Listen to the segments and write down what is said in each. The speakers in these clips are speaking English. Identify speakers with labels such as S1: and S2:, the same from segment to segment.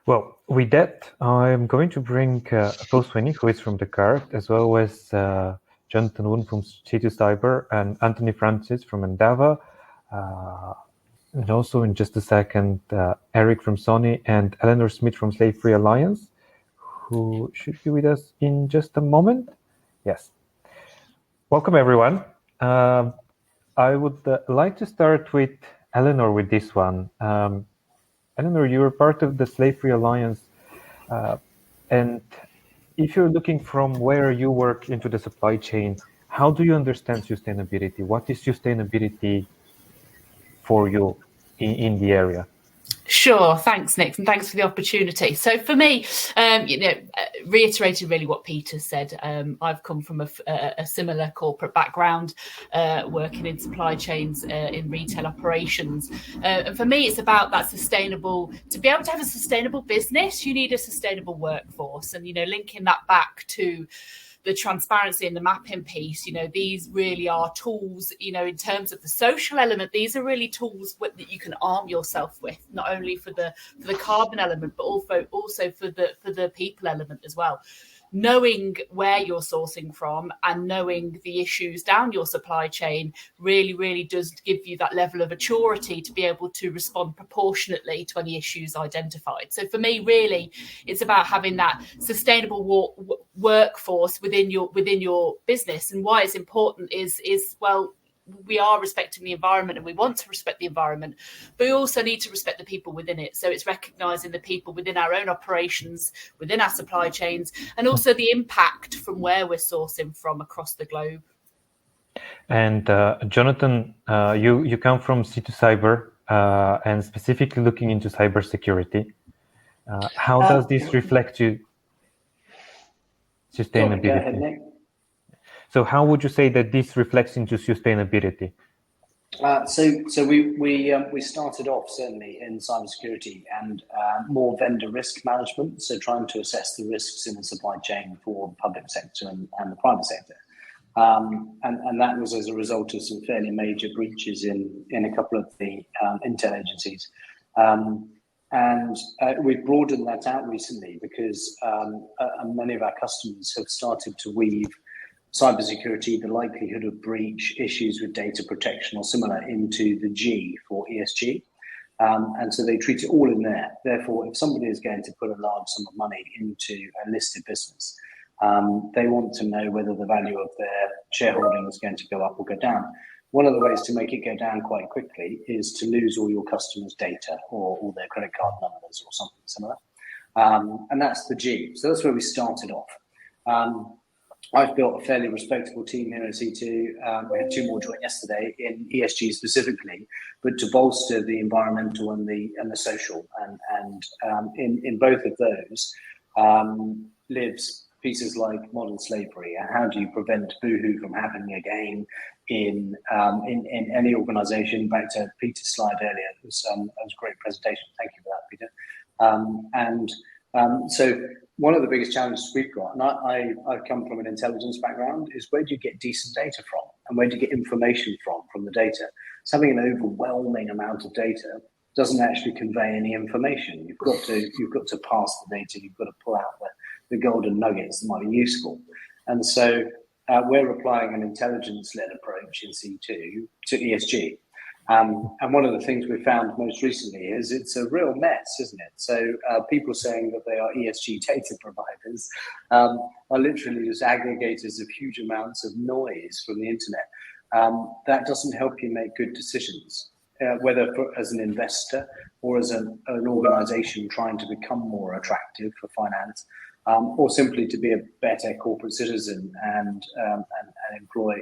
S1: Well, with that, I'm going to bring Paul Sweeney, who is from Descartes, as well as Jonathan Woon from C2 Cyber and Anthony Francis from Endava. And also in just a second, Eric from Sony and Eleanor Smith from Slave Free Alliance, who should be with us in just a moment. Yes. Welcome, everyone. I would like to start with Eleanor with this one. Eleanor, you were part of the Slave Free Alliance, and if you're looking from where you work into the supply chain, how do you understand sustainability? What is sustainability for you in the area?
S2: Sure, thanks, Nick, and thanks for the opportunity. So for me, reiterating really what Peter said, I've come from a similar corporate background, working in supply chains, in retail operations. And for me, it's about that sustainable, to be able to have a sustainable business, you need a sustainable workforce. And, linking that back to the transparency and the mapping piece, these really are tools, in terms of the social element, these are really tools that you can arm yourself with, not only for the carbon element, but also for the people element as well. Knowing where you're sourcing from and knowing the issues down your supply chain really, really does give you that level of maturity to be able to respond proportionately to any issues identified. So for me, really, it's about having that sustainable workforce within your business. And why it's important is well, we are respecting the environment and we want to respect the environment, but we also need to respect the people within it. So it's recognizing the people within our own operations, within our supply chains, and also the impact from where we're sourcing from across the globe.
S1: And Jonathan, you come from C2 Cyber and specifically looking into cybersecurity. How does this reflect to sustainability?
S3: Go ahead, Nick.
S1: So how would you say that this reflects into sustainability?
S3: So we started off certainly in cybersecurity and more vendor risk management. So trying to assess the risks in the supply chain for the public sector and the private sector. And that was as a result of some fairly major breaches in a couple of the intel agencies. And we've broadened that out recently because many of our customers have started to weave cybersecurity, the likelihood of breach, issues with data protection or similar into the G for ESG. And so they treat it all in there. Therefore, if somebody is going to put a large sum of money into a listed business, they want to know whether the value of their shareholding is going to go up or go down. One of the ways to make it go down quite quickly is to lose all your customers' data or all their credit card numbers or something similar. And that's the G. So that's where we started off. I've built a fairly respectable team here at C2. We had 2 more join yesterday in ESG specifically, but to bolster the environmental and the social. And in both of those lives pieces like modern slavery and how do you prevent boohoo from happening again in any organization. Back to Peter's slide earlier, it was a great presentation. Thank you for that, Peter. So one of the biggest challenges we've got, and I've come from an intelligence background, is where do you get decent data from and where do you get information from the data? So having an overwhelming amount of data doesn't actually convey any information. You've got to parse the data. You've got to pull out the golden nuggets that might be useful. And so we're applying an intelligence-led approach in C2 to ESG. And one of the things we found most recently is it's a real mess, isn't it? So people saying that they are ESG data providers are literally just aggregators of huge amounts of noise from the internet. That doesn't help you make good decisions, whether as an investor or as an organization trying to become more attractive for finance, or simply to be a better corporate citizen and employ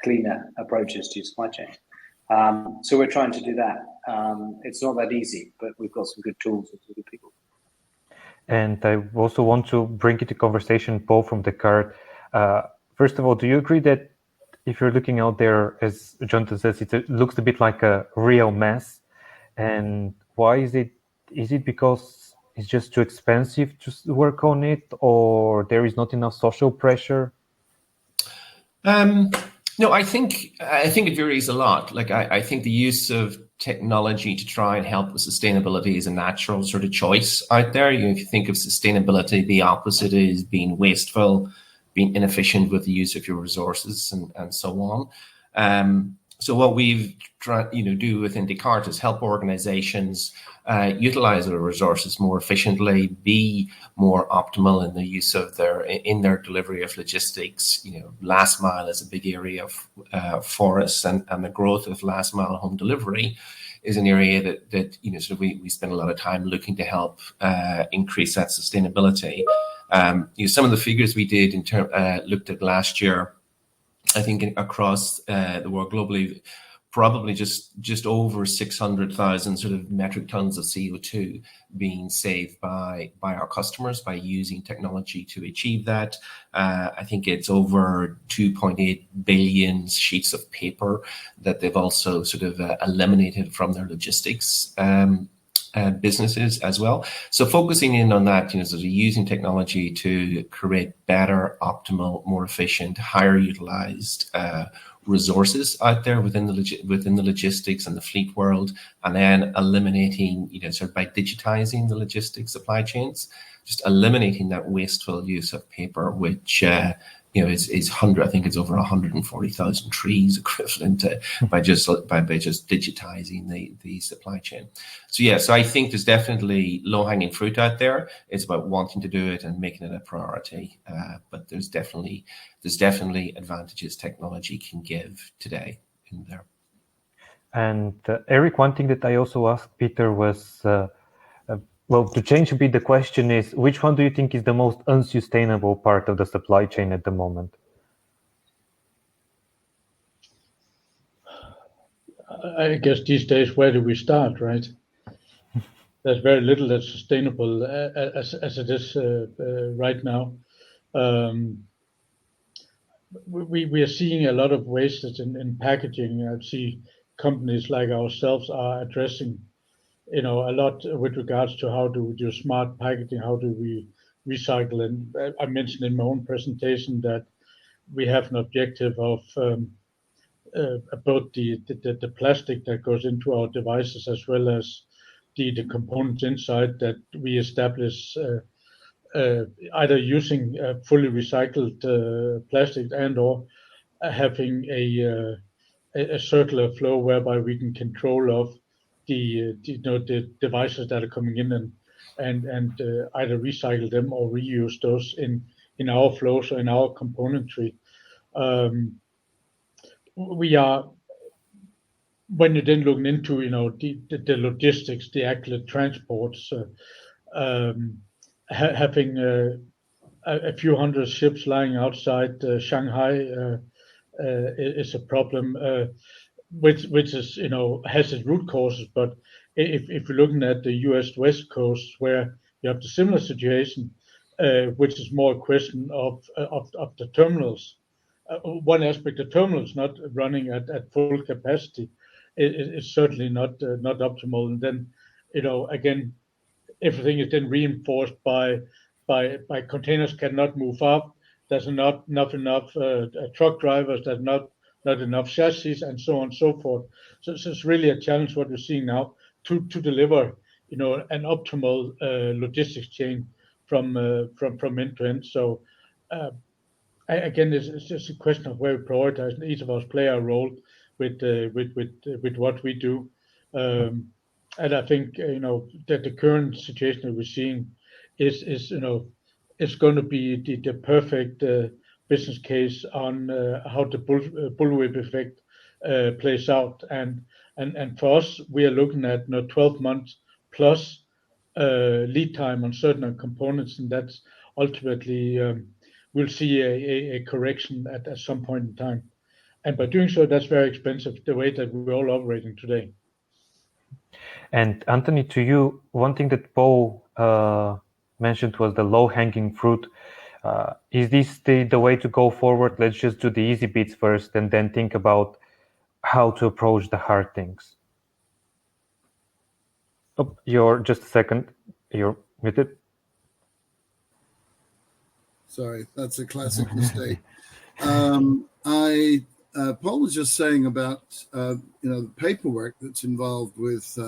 S3: cleaner approaches to supply chain. So we're trying to do that. It's not that easy, but we've got some good tools and some good people.
S1: And I also want to bring into conversation Paul from Descartes. First of all, do you agree that if you're looking out there, as Jonathan says, it looks a bit like a real mess? And why is it? Is it because it's just too expensive to work on it, or there is not enough social pressure?
S4: No, I think it varies a lot. Like I think the use of technology to try and help with sustainability is a natural sort of choice out there. If you think of sustainability, the opposite is being wasteful, being inefficient with the use of your resources, and so on. So what we've tried, do within Descartes is help organizations utilize their resources more efficiently, be more optimal in the use of their delivery of logistics. Last mile is a big area for us, and the growth of last mile home delivery is an area that so we spend a lot of time looking to help increase that sustainability. Some of the figures we did looked at last year, I think across the world globally, probably just over 600,000 sort of metric tons of CO2 being saved by our customers by using technology to achieve that. I think it's over 2.8 billion sheets of paper that they've also sort of eliminated from their logistics businesses as well. So focusing in on that, sort of using technology to create better, optimal, more efficient, higher utilized resources out there within the logistics and the fleet world, and then eliminating, sort of by digitizing the logistics supply chains, just eliminating that wasteful use of paper, which is I think it's over 140,000 trees equivalent to by just digitizing the supply chain. So I think there's definitely low-hanging fruit out there. It's about wanting to do it and making it a priority. But there's definitely advantages technology can give today in there.
S1: And Eric, one thing that I also asked Peter was, to change a bit the question is, which one do you think is the most unsustainable part of the supply chain at the moment?
S5: I guess these days, where do we start, right? There's very little that's sustainable as it is right now. We are seeing a lot of wastage in packaging. I see companies like ourselves are addressing a lot with regards to how do we do smart packaging, how do we recycle. And I mentioned in my own presentation that we have an objective of about the plastic that goes into our devices, as well as the components inside, that we establish either using fully recycled plastic and or having a circular flow whereby we can control of the devices that are coming in and either recycle them or reuse those in our flows or in our componentry. We are, when you're then looking into the logistics, the actual transports, having a few hundred ships lying outside Shanghai is a problem, which is has its root causes. But if you're looking at the U.S. West Coast, where you have the similar situation, which is more a question of the terminals. One aspect, the terminals not running at full capacity is certainly not optimal. And then again, everything is then reinforced by containers cannot move up. There's not enough truck drivers. There's not enough chassis, and so on and so forth. So it's really a challenge what we're seeing now to deliver an optimal logistics chain from end to end. So again, it's just a question of where we prioritize. Each of us play our role with what we do. And I think that the current situation that we're seeing is it's going to be the perfect business case on how the bullwhip effect plays out. And for us, we are looking at 12 months plus lead time on certain components, and that's ultimately we'll see a correction at some point in time. And by doing so, that's very expensive, the way that we're all operating today.
S1: And Anthony, to you, one thing that Paul mentioned was the low-hanging fruit. Is this the way to go forward? Let's just do the easy bits first and then think about how to approach the hard things. Oh, just a second. You're muted.
S6: Sorry, that's a classic mistake. Paul was just saying about the paperwork that's involved with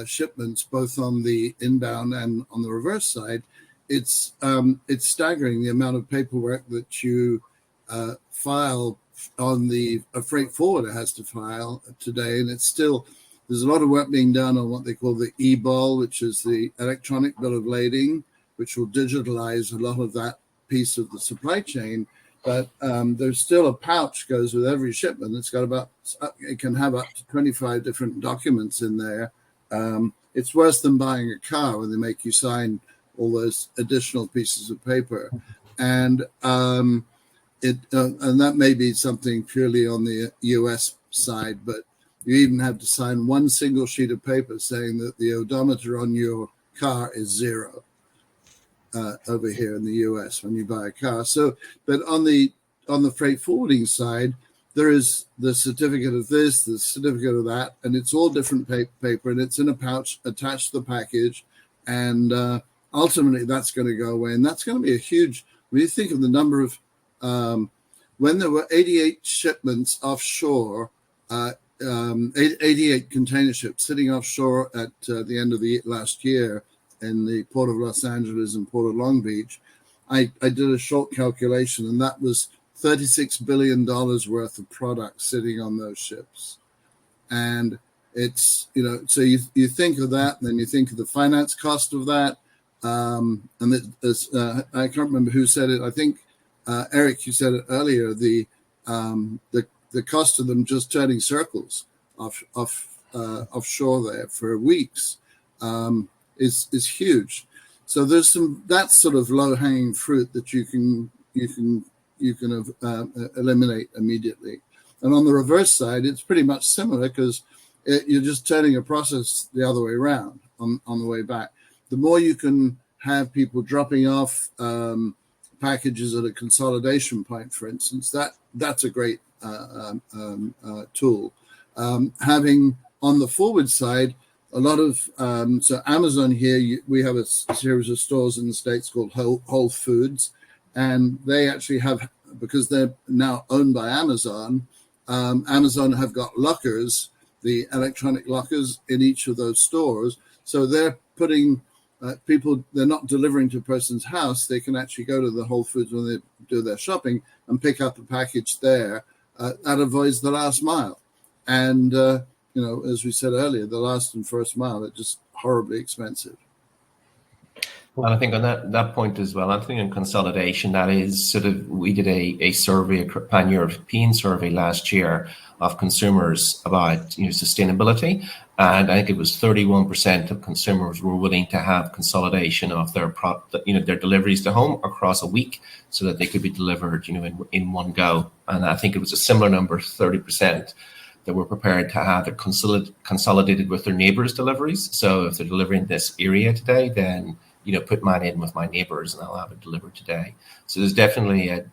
S6: shipments, both on the inbound and on the reverse side. It's staggering the amount of paperwork that you file on a freight forwarder has to file today, and there's a lot of work being done on what they call the e-bill, which is the electronic bill of lading, which will digitalize a lot of that piece of the supply chain. But there's still a pouch goes with every shipment. It can have up to 25 different documents in there. It's worse than buying a car when they make you sign all those additional pieces of paper, and that may be something purely on the US side, but you even have to sign one single sheet of paper saying that the odometer on your car is 0 over here in the US when you buy a car. So, but on the freight forwarding side, there is the certificate of this, the certificate of that, and it's all different paper, and it's in a pouch attached to the package, and ultimately that's going to go away, and that's going to be a huge. When you think of the number of when there were 88 shipments offshore, 88 container ships sitting offshore at the end of the last year in the Port of Los Angeles and Port of Long Beach, I did a short calculation, and that was $36 billion worth of product sitting on those ships. And it's, so you think of that, and then you think of the finance cost of that. And I can't remember who said it. I think, Eric, you said it earlier, the cost of them just turning circles offshore there for weeks is huge. So there's that's sort of low hanging fruit that you can eliminate immediately. And on the reverse side, it's pretty much similar because you're just turning a process the other way around on the way back. The more you can have people dropping off packages at a consolidation point, for instance, that's a great tool. Having on the forward side, a lot of so Amazon here, we have a series of stores in the States called Whole Foods, and they actually have, because they're now owned by Amazon, Amazon have got lockers, the electronic lockers in each of those stores. So they're putting people, they're not delivering to a person's house. They can actually go to the Whole Foods when they do their shopping and pick up a package there. That avoids the last mile. And, as we said earlier, the last and first mile are just horribly expensive.
S4: And I think on that point as well, I think in consolidation, that is sort of, we did a survey, a pan-European survey last year of consumers about sustainability, and I think it was 31% of consumers were willing to have consolidation of their their deliveries to home across a week so that they could be delivered in one go. And I think it was a similar number, 30%, that were prepared to have it consolidated with their neighbors' deliveries. So if they're delivering this area today, then put mine in with my neighbors and I'll have it delivered today. So there's definitely a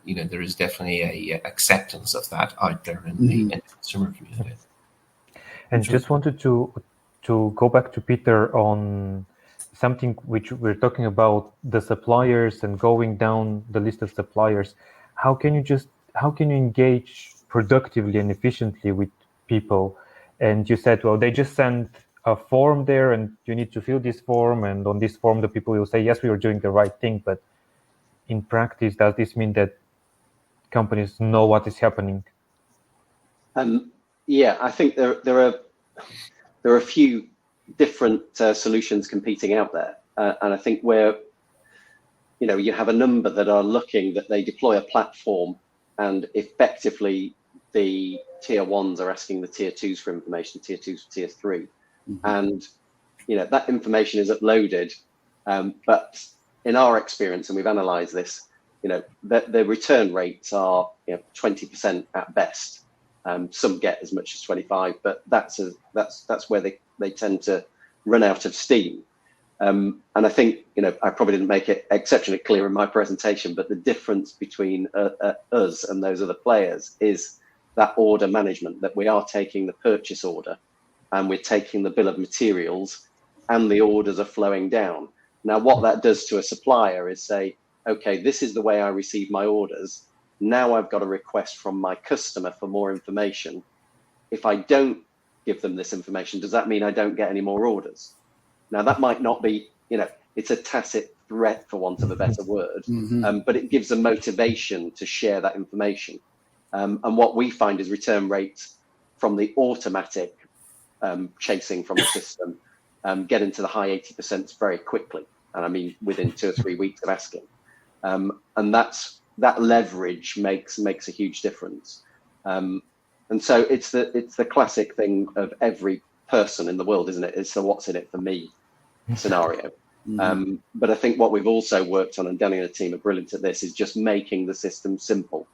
S4: acceptance of that out there in the consumer community.
S1: And just wanted to go back to Peter on something which we're talking about, the suppliers and going down the list of suppliers. How can you engage productively and efficiently with people? And you said, well, they just send a form there and you need to fill this form, and on this form the people will say, yes, we are doing the right thing. But in practice, does this mean that companies know what is happening?
S7: Yeah, I think there are a few different solutions competing out there, and I think where you have a number that are looking that they deploy a platform, and effectively the tier ones are asking the tier twos for information, tier twos for tier three. And that information is uploaded, but in our experience, and we've analysed this, the return rates are 20% at best. Some get as much as 25, but that's where they tend to run out of steam. And I think I probably didn't make it exceptionally clear in my presentation, but the difference between us and those other players is that order management, that we are taking the purchase order and we're taking the bill of materials and the orders are flowing down. Now, what that does to a supplier is say, okay, this is the way I receive my orders. Now I've got a request from my customer for more information. If I don't give them this information, does that mean I don't get any more orders? Now, that might not be, it's a tacit threat, for want of a better word, but it gives a motivation to share that information. And what we find is return rates from the automatic chasing from the system get into the high 80% very quickly. And I mean, within 2 or 3 weeks of asking. And that leverage makes a huge difference. And so it's the classic thing of every person in the world, isn't it? It's the what's in it for me scenario. But I think what we've also worked on, and Danny and the team are brilliant at this, is just making the system simple,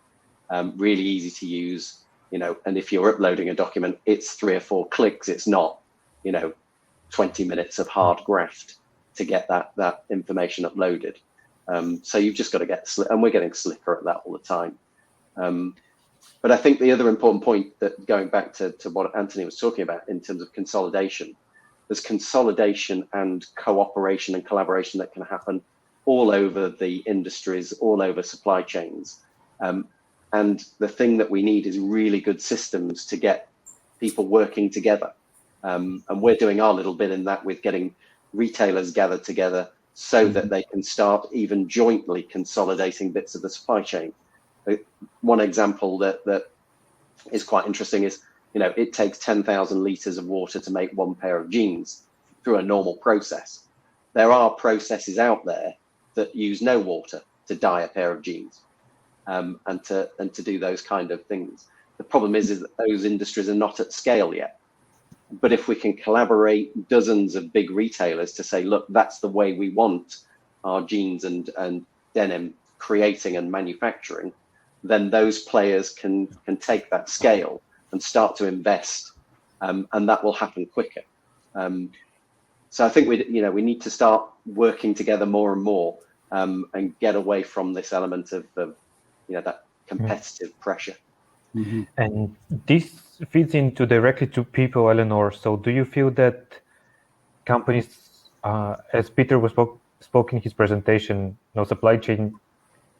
S7: really easy to use, and if you're uploading a document, it's 3 or 4 clicks. It's not, 20 minutes of hard graft to get that information uploaded. So you've just got to get and we're getting slicker at that all the time. But I think the other important point, that going back to what Anthony was talking about in terms of consolidation, there's consolidation and cooperation and collaboration that can happen all over the industries, all over supply chains. And the thing that we need is really good systems to get people working together. And we're doing our little bit in that with getting retailers gathered together so that they can start even jointly consolidating bits of the supply chain. One example that is quite interesting is, it takes 10,000 litres of water to make 1 pair of jeans through a normal process. There are processes out there that use no water to dye a pair of jeans, and to do those kind of things. The problem is that those industries are not at scale yet. But if we can collaborate dozens of big retailers to say, look, that's the way we want our jeans and denim creating and manufacturing, then those players can take that scale and start to invest, and that will happen quicker. So I think we need to start working together more and more, and get away from this element of that competitive pressure.
S1: And this feeds into directly to people, Eleanor. So do you feel that companies, as Peter spoke in his presentation, supply chain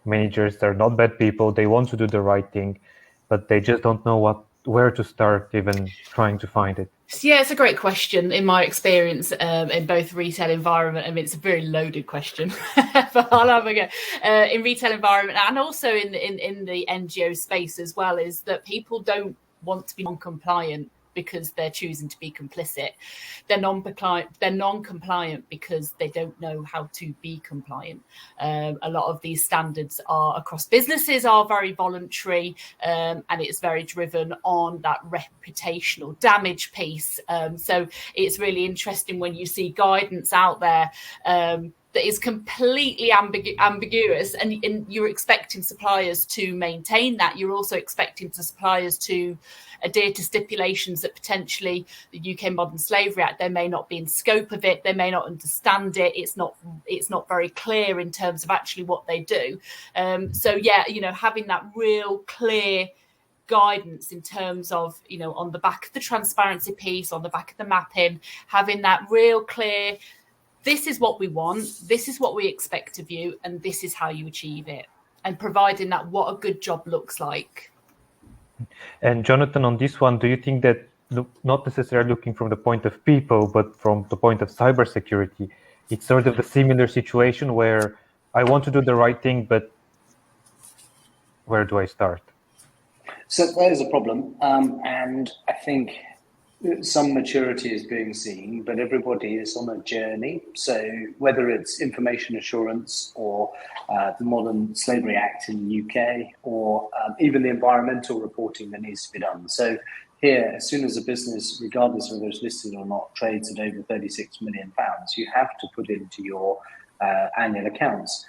S1: managers are not bad people. They want to do the right thing, but they just don't know where to start, even trying to find it?
S2: Yeah, it's a great question. In my experience, in both retail environment, I mean, it's a very loaded question, but I'll have a go. In retail environment, and also in the NGO space as well, is that people don't want to be non-compliant because they're choosing to be complicit. They're non-compliant because they don't know how to be compliant. A lot of these standards are across businesses are very voluntary, and it's very driven on that reputational damage piece. So it's really interesting when you see guidance out there that is completely ambiguous, and you're expecting suppliers to maintain that. You're also expecting the suppliers to adhere to stipulations that potentially the UK Modern Slavery Act, they may not be in scope of it, they may not understand it, it's not very clear in terms of actually what they do. So yeah, having that real clear guidance in terms of, on the back of the transparency piece, on the back of the mapping, having that real clear, this is what we want, this is what we expect of you, and this is how you achieve it, and providing that what a good job looks like.
S1: And Jonathan, on this one, do you think that, not necessarily looking from the point of people, but from the point of cybersecurity, it's sort of a similar situation where I want to do the right thing, but where do I start?
S3: So that is a problem, and I think some maturity is being seen, but everybody is on a journey. So whether it's information assurance or the Modern Slavery Act in the UK, or even the environmental reporting that needs to be done. So here, as soon as a business, regardless of whether it's listed or not, trades at over £36 million, you have to put into your annual accounts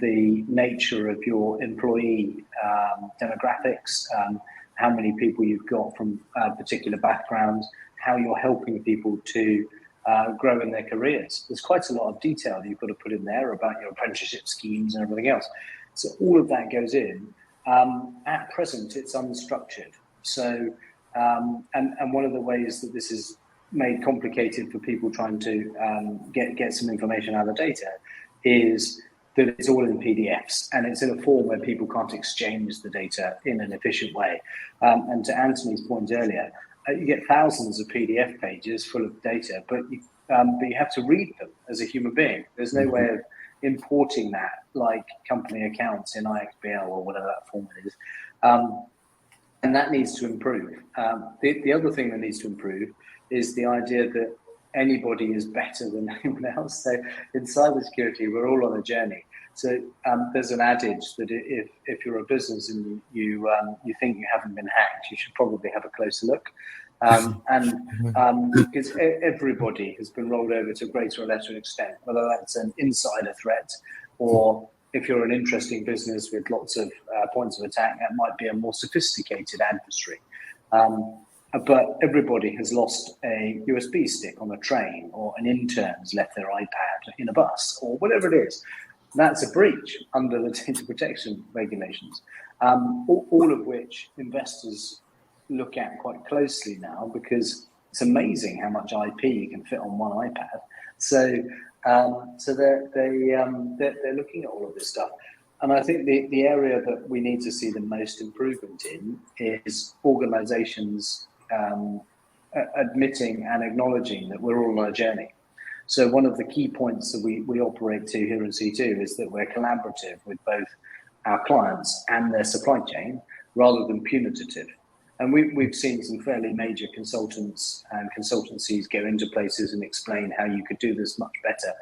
S3: the nature of your employee demographics, how many people you've got from particular backgrounds, how you're helping people to grow in their careers. There's quite a lot of detail that you've got to put in there about your apprenticeship schemes and everything else. So all of that goes in. At present, it's unstructured. So, and one of the ways that this is made complicated for people trying to get some information out of data is that it's all in PDFs and it's in a form where people can't exchange the data in an efficient way. And to Anthony's point earlier, you get thousands of PDF pages full of data, but you have to read them as a human being. There's no way of importing that like company accounts in IXBL or whatever that format is. And that needs to improve. The other thing that needs to improve is the idea that anybody is better than anyone else. So in cybersecurity, we're all on a journey. So there's an adage that if you're a business and you think you haven't been hacked, you should probably have a closer look. Because everybody has been rolled over to a greater or lesser extent, whether that's an insider threat or if you're an interesting business with lots of points of attack, that might be a more sophisticated adversary. But everybody has lost a USB stick on a train, or an intern has left their iPad in a bus, or whatever it is. That's a breach under the data protection regulations, all of which investors look at quite closely now, because it's amazing how much IP you can fit on one iPad. So they're looking at all of this stuff. And I think the area that we need to see the most improvement in is organizations admitting and acknowledging that we're all on a journey. So one of the key points that we operate to here in C2 is that we're collaborative with both our clients and their supply chain rather than punitive. And we've seen some fairly major consultants and consultancies go into places and explain how you could do this much better.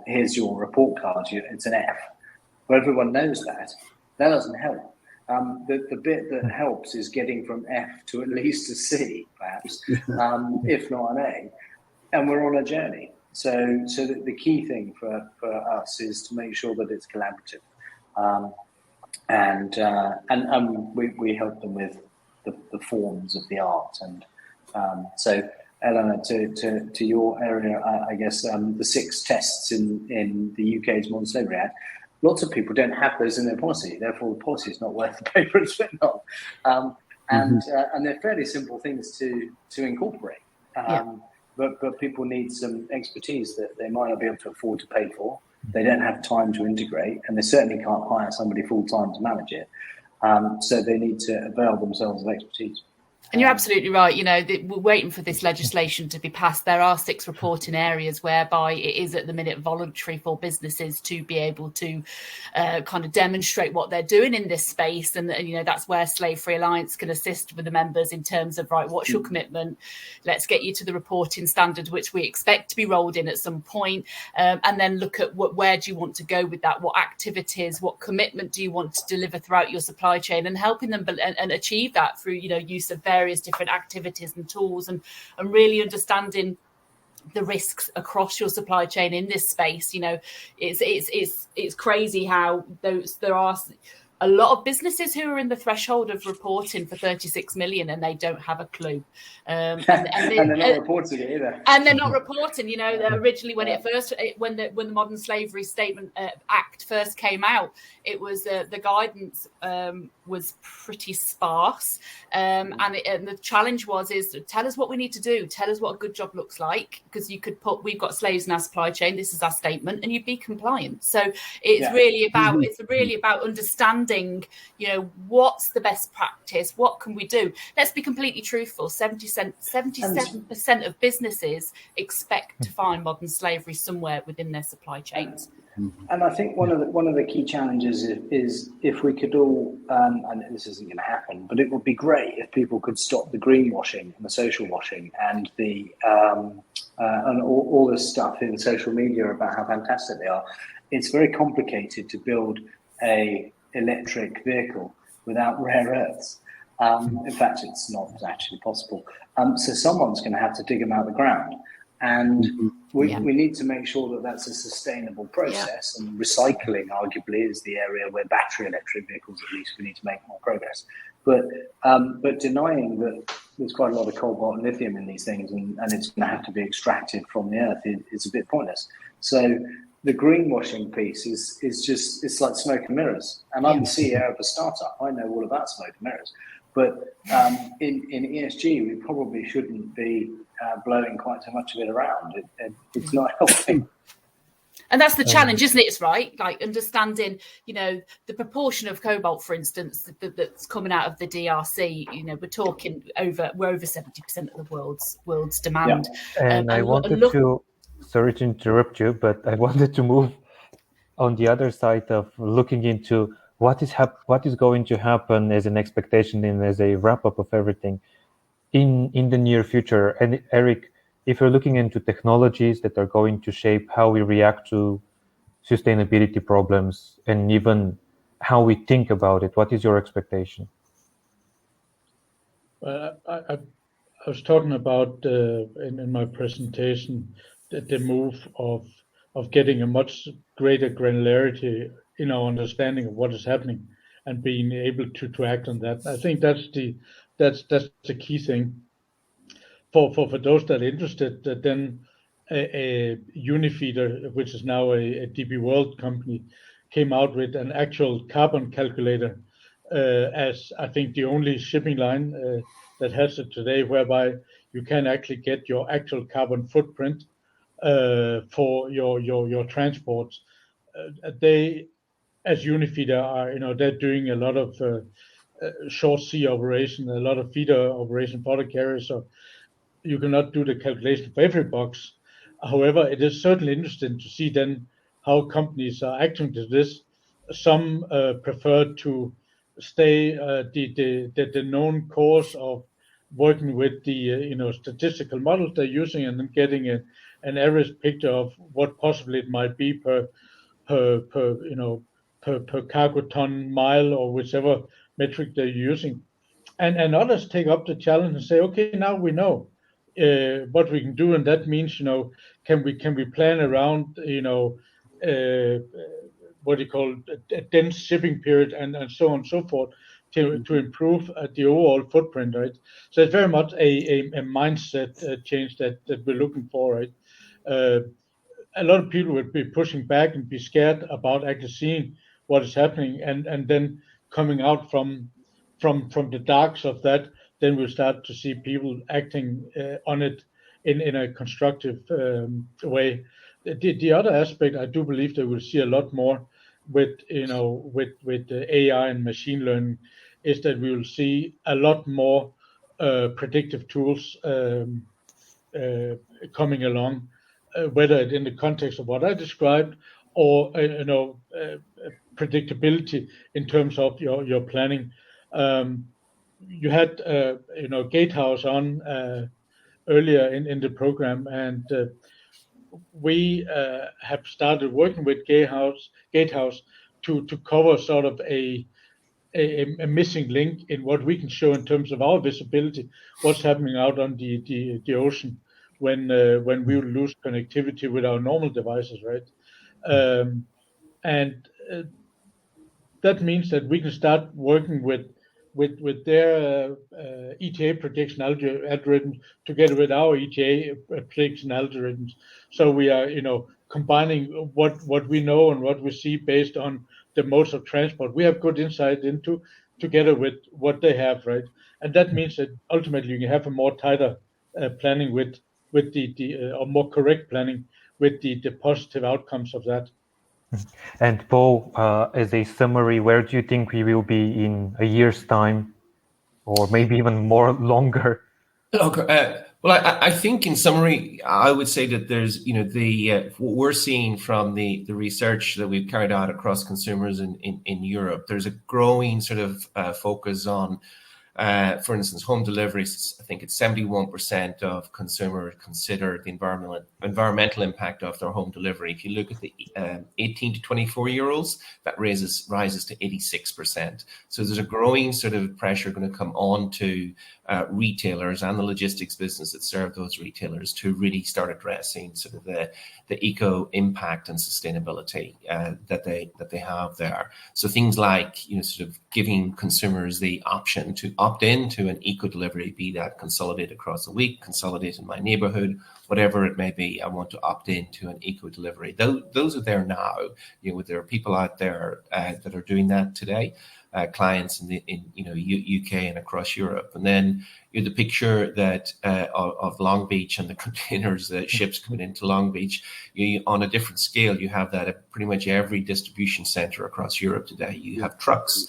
S3: Here's your report card, it's an F. Well, everyone knows that. That doesn't help. The bit that helps is getting from F to at least a C, perhaps, if not an A. And we're on a journey. So the key thing for us is to make sure that it's collaborative. And we help them with the forms of the art. And so, Eleanor, to your area, I guess the 6 tests in the UK's Modern Slavery Act, lots of people don't have those in their policy. Therefore, the policy is not worth the paper it's written on. And they're fairly simple things to incorporate. But people need some expertise that they might not be able to afford to pay for. They don't have time to integrate, and they certainly can't hire somebody full-time to manage it. So they need to avail themselves of expertise.
S2: And you're absolutely right. You know, we're waiting for this legislation to be passed. There are 6 reporting areas whereby it is at the minute voluntary for businesses to be able to kind of demonstrate what they're doing in this space. And, you know, that's where Slave Free Alliance can assist with the members in terms of, right, what's your commitment? Let's get you to the reporting standard, which we expect to be rolled in at some point. And then look at where do you want to go with that? What activities, what commitment do you want to deliver throughout your supply chain, and helping them and achieve that through, you know, use of various different activities and tools, and really understanding the risks across your supply chain in this space. You know, it's crazy how there are a lot of businesses who are in the threshold of reporting for 36 million and they don't have a clue. And they're not reporting it either. And they're not reporting. You know, originally when the Modern Slavery Statement Act first came out, it was the guidance was pretty sparse, and the challenge is tell us what we need to do, tell us what a good job looks like, because you could put we've got slaves in our supply chain, this is our statement, and you'd be compliant. So it's really about understanding, you know, what's the best practice, what can we do. Let's be completely truthful. 77% of businesses expect to find modern slavery somewhere within their supply chains.
S3: And I think one of the key challenges is if we could all, and this isn't going to happen, but it would be great if people could stop the greenwashing and the social washing and the and all this stuff in social media about how fantastic they are. It's very complicated to build a electric vehicle without rare earths. In fact, it's not actually possible. So someone's going to have to dig them out of the ground. And we need to make sure that that's a sustainable process. And recycling, arguably, is the area where battery electric vehicles, at least, we need to make more progress. But denying that there's quite a lot of cobalt and lithium in these things, and it's going to have to be extracted from the earth, is a bit pointless. So the greenwashing piece is just, it's like smoke and mirrors. And I'm the CEO of a startup. I know all about smoke and mirrors. But in ESG, we probably shouldn't be blowing quite so much of it around. It's not helping.
S2: And that's the challenge, isn't it? It's right, like understanding, the proportion of cobalt, for instance, that's coming out of the DRC. We're talking we're over 70% of the world's demand.
S1: And I wanted to, sorry to interrupt you, but I wanted to move on the other side of looking into what is going to happen as an expectation and as a wrap up of everything in the near future. And Eric, if you're looking into technologies that are going to shape how we react to sustainability problems and even how we think about it, what is your expectation?
S5: I was talking about in my presentation the move of getting a much greater granularity in our understanding of what is happening and being able to act on that. I think that's the key thing. For those that are interested, that then a Unifeeder, which is now a DP World company, came out with an actual carbon calculator, as I think the only shipping line that has it today, whereby you can actually get your actual carbon footprint for your transports. They, as Unifeeder, are they're doing a lot of short sea operation, a lot of feeder operation for the carriers. So you cannot do the calculation for every box. However, it is certainly interesting to see then how companies are acting to this. Some prefer to stay the known course of working with the statistical models they're using and then getting an average picture of what possibly it might be per cargo ton mile or whichever metric they're using. And others take up the challenge and say, okay, now we know what we can do, and that means can we plan around what you call a dense shipping period and so on and so forth to improve the overall footprint, right? So it's very much a mindset change that we're looking for, right? A lot of people would be pushing back and be scared about actually seeing what is happening and then coming out from the darks of that. Then we'll start to see people acting on it in a constructive way. The other aspect, I do believe that we'll see a lot more with AI and machine learning, is that we will see a lot more predictive tools coming along, whether it's in the context of what I described or predictability in terms of your planning. You had Gatehouse on earlier in the program, and we have started working with Gatehouse to cover sort of a missing link in what we can show in terms of our visibility, what's happening out on the ocean when we lose connectivity with our normal devices, right? And that means that we can start working with their ETA prediction algorithm together with our ETA prediction algorithms. So we are, combining what we know and what we see based on the modes of transport. We have good insight into together with what they have, right? And that means that ultimately you can have a more tighter planning with the or more correct planning with the positive outcomes of that.
S1: And Paul, as a summary, where do you think we will be in a year's time, or maybe even more longer?
S4: Look, well, I think in summary, I would say that there's, what we're seeing from the research that we've carried out across consumers in Europe, there's a growing sort of focus on, for instance, home deliveries. I think it's 71% of consumers consider the environmental impact of their home delivery. If you look at the 18 to 24-year-olds, that rises to 86%. So there's a growing sort of pressure going to come on to retailers and the logistics business that serve those retailers to really start addressing sort of the eco impact and sustainability that they have there. So things like sort of giving consumers the option to opt into an eco delivery, be that consolidated across a week, consolidated in my neighborhood, whatever it may be. I want to opt into an eco delivery. Those are there now. There are people out there that are doing that today. Clients in UK and across Europe, and then the picture that of Long Beach and the containers, ships coming into Long Beach, on a different scale. You have that at pretty much every distribution center across Europe today. You have trucks,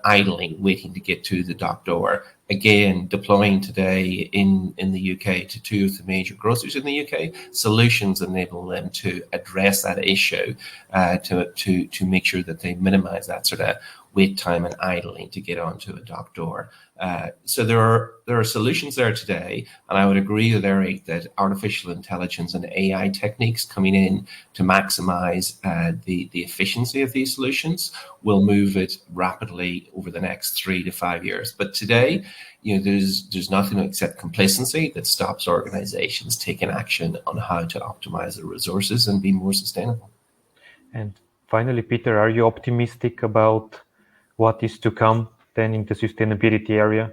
S4: idling, waiting to get to the dock door. Again, deploying today in the UK to two of the major grocers in the UK. Solutions enable them to address that issue, to make sure that they minimize that sort of wait time and idling to get onto a dock door. So there are solutions there today, and I would agree with Eric that artificial intelligence and AI techniques coming in to maximize the efficiency of these solutions will move it rapidly over the next 3 to 5 years. But today, there's nothing except complacency that stops organizations taking action on how to optimize their resources and be more sustainable.
S1: And finally, Peter, are you optimistic about what is to come then in the sustainability area?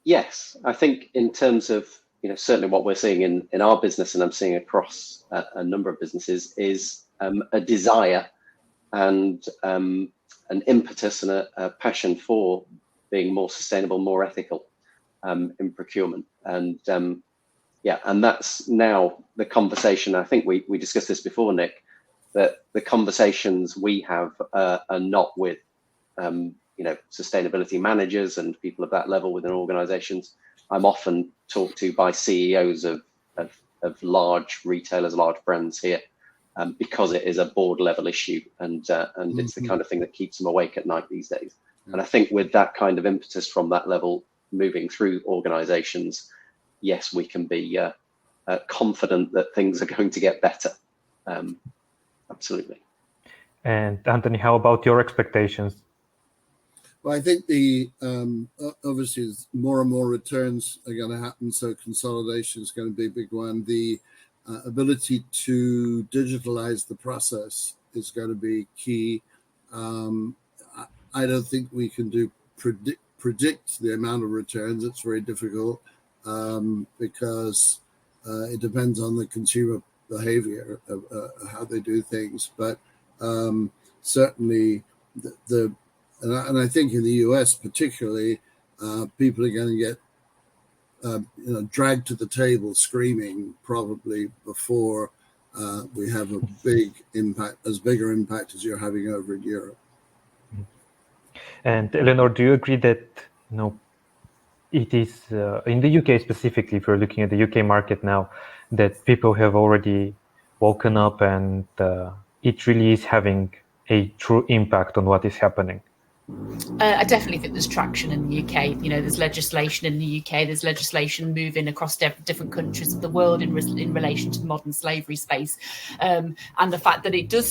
S7: Yes, I think in terms of certainly what we're seeing in our business, and I'm seeing across a number of businesses, is a desire and an impetus and a passion for being more sustainable, more ethical in procurement. And and that's now the conversation. I think we discussed this before, Nick, that the conversations we have are not with sustainability managers and people of that level within organizations. I'm often talked to by CEOs of large retailers, large brands here, because it is a board level issue, and it's the kind of thing that keeps them awake at night these days. And I think with that kind of impetus from that level moving through organizations, yes, we can be confident that things are going to get better. Absolutely. And
S1: Anthony, how about your expectations?
S6: Well, I think obviously more and more returns are going to happen, so consolidation is going to be a big one. The ability to digitalize the process is going to be key. I don't think we can predict the amount of returns. It's very difficult because it depends on the consumer behavior of how they do things. But certainly and I think in the US particularly, people are going to get dragged to the table screaming probably before we have a bigger impact as you're having over in Europe.
S1: And Eleanor, do you agree that it is in the UK specifically, if you're looking at the UK market now, that people have already woken up and it really is having a true impact on what is happening?
S2: I definitely think there's traction in the UK. There's legislation in the UK. There's legislation moving across different countries of the world in relation to the modern slavery space, and the fact that it does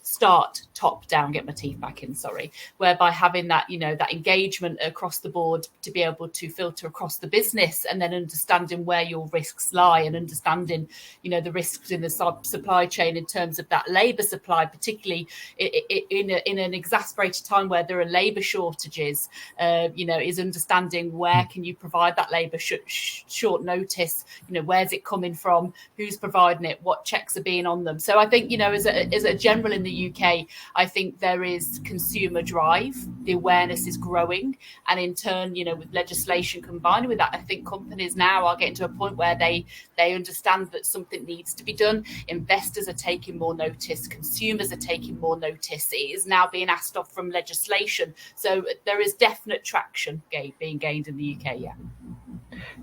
S2: start top down, get my teeth back in, whereby having that, that engagement across the board to be able to filter across the business, and then understanding where your risks lie, and understanding, the risks in the supply chain in terms of that labour supply, particularly in an exasperated time where there are labour shortages, is understanding where can you provide that labour short notice, where's it coming from, who's providing it, what checks are being on them. So I think, as a general in the UK, I think there is consumer drive, the awareness is growing, and in turn, with legislation combined with that, I think companies now are getting to a point where they understand that something needs to be done. Investors are taking more notice, consumers are taking more notice. It is now being asked of from legislation. So there is definite traction being gained in the UK, yeah.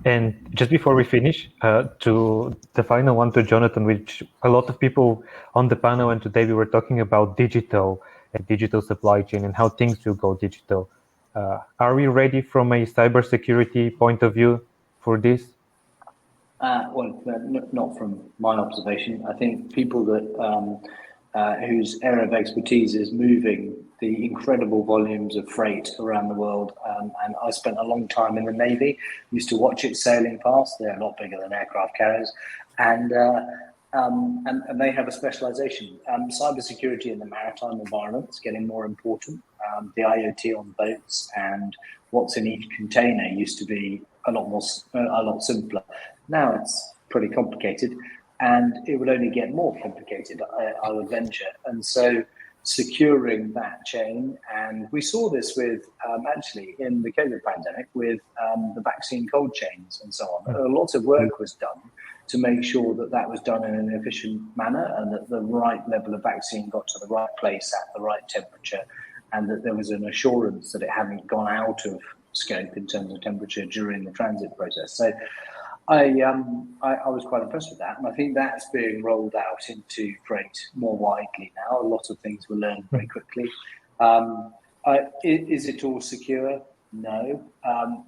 S1: And just before we finish, to the final one to Jonathan, which a lot of people on the panel and today we were talking about digital and digital supply chain and how things will go digital. Are we ready from a cybersecurity point of view for this?
S3: Well, not from my observation. I think people that whose area of expertise is moving the incredible volumes of freight around the world. And I spent a long time in the Navy, used to watch it sailing past. They're a lot bigger than aircraft carriers. And they have a specialization. Cybersecurity in the maritime environment is getting more important. The IoT on boats and what's in each container used to be a lot simpler. Now it's pretty complicated, and it would only get more complicated, I would venture. And so securing that chain, and we saw this with actually in the COVID pandemic with the vaccine cold chains and so on. A lot of work was done to make sure that that was done in an efficient manner, and that the right level of vaccine got to the right place at the right temperature, and that there was an assurance that it hadn't gone out of scope in terms of temperature during the transit process. So I was quite impressed with that, and I think that's being rolled out into freight more widely now. A lot of things were learned very quickly. Is it all secure? No.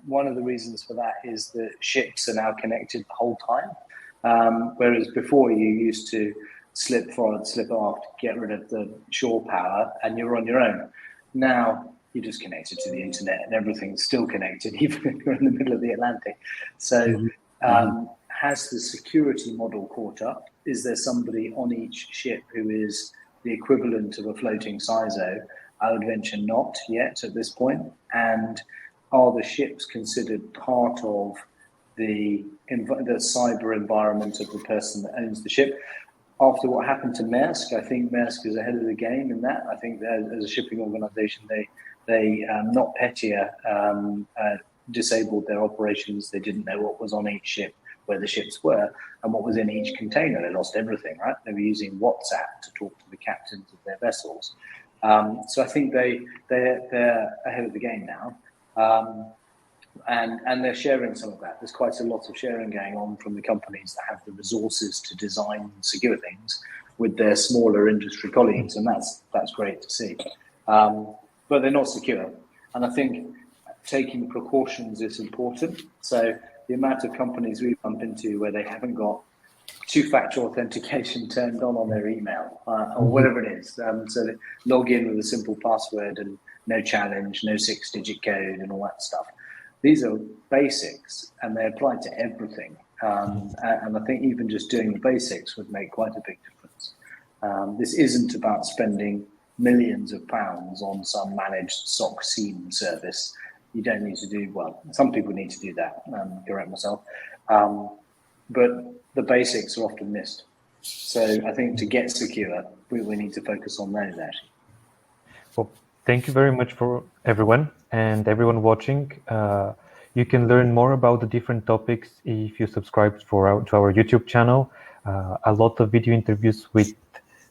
S3: One of the reasons for that is that ships are now connected the whole time, whereas before you used to slip forward, slip aft, get rid of the shore power, and you're on your own. Now you're just connected to the internet, and everything's still connected, even if you're in the middle of the Atlantic. So has the security model caught up? Is there somebody on each ship who is the equivalent of a floating CISO? I would venture not yet at this point. And are the ships considered part of the cyber environment of the person that owns the ship? After what happened to Maersk, I think Maersk is ahead of the game in that. I think that as a shipping organization, they not pettier, disabled their operations. They didn't know what was on each ship, where the ships were, and what was in each container. They lost everything, right? They were using WhatsApp to talk to the captains of their vessels. So I think they're ahead of the game now. And they're sharing some of that. There's quite a lot of sharing going on from the companies that have the resources to design secure things with their smaller industry colleagues, and that's great to see. But they're not secure, and I think taking precautions is important. So the amount of companies we bump into where they haven't got two-factor authentication turned on their email or whatever it is, so they log in with a simple password and no challenge, no 6-digit code and all that stuff. These are basics, and they apply to everything. And I think even just doing the basics would make quite a big difference. This isn't about spending millions of pounds on some managed SOC SIEM service. You don't need to do, well, some people need to do that, correct myself. But the basics are often missed. So I think to get secure, we need to focus on those actually.
S1: Well, thank you very much for everyone and everyone watching. You can learn more about the different topics if you subscribe to our YouTube channel. A lot of video interviews with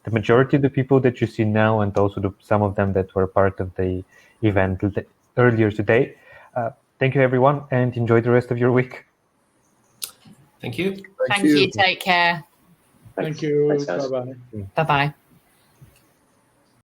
S1: the majority of the people that you see now, and also some of them that were part of the event earlier today. Thank you, everyone, and enjoy the rest of your week.
S4: Thank you.
S2: Thank you. Take care.
S5: Thank you.
S7: Thanks, guys.
S5: Bye-bye.
S2: Bye-bye.